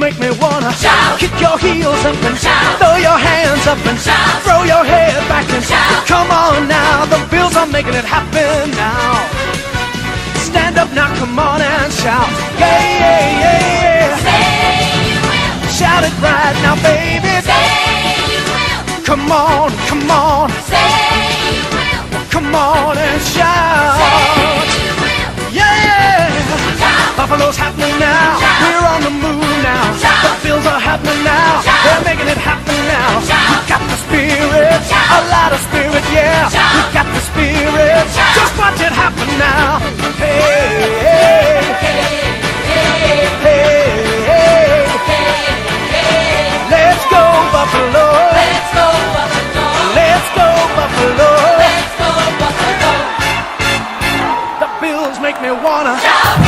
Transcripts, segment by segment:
make me wanna shout. Kick your heels up and shout. Throw your hands up and shout. Throw your head back and shout. Come on now, the Bills are making it happen now. Stand up now, come on and shout. Yeah, yeah, yeah, yeah. Say you will. Shout it right now, baby. Say you will. Come on, come on. Say you will. Come on and shout. Say you will. Yeah. Shout. Buffalo's happening now. Shout. We're on the move now. Shout. The Bills are happening now. Shout. They're making it happen now. Shout. We got the spirit, Shout. a lot of spirit, yeah. Shout. We got the spirit. Shout. Just watch it happen now. Hey, hey, hey, hey, hey. Let's go Buffalo. Let's go Buffalo. Let's go Buffalo. Let's go Buffalo. The Bills make me wanna Shout.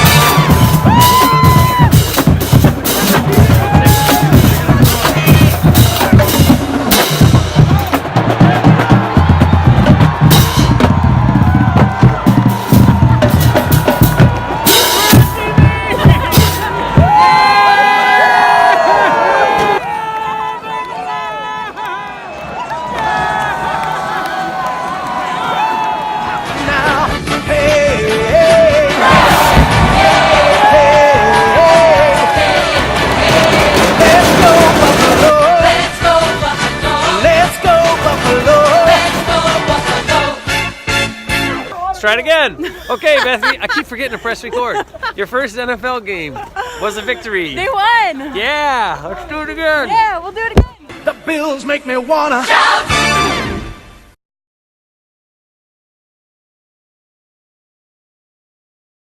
now. Hey, hey, let's go Buffalo. Let's go Buffalo. Let's go Buffalo. Let's go Buffalo. Let's try it again. Okay, Bethany, I keep forgetting to press record. Your first NFL game was a victory. They won! Yeah, let's do it again. Yeah, we'll do it again. The Bills make me wanna Shout.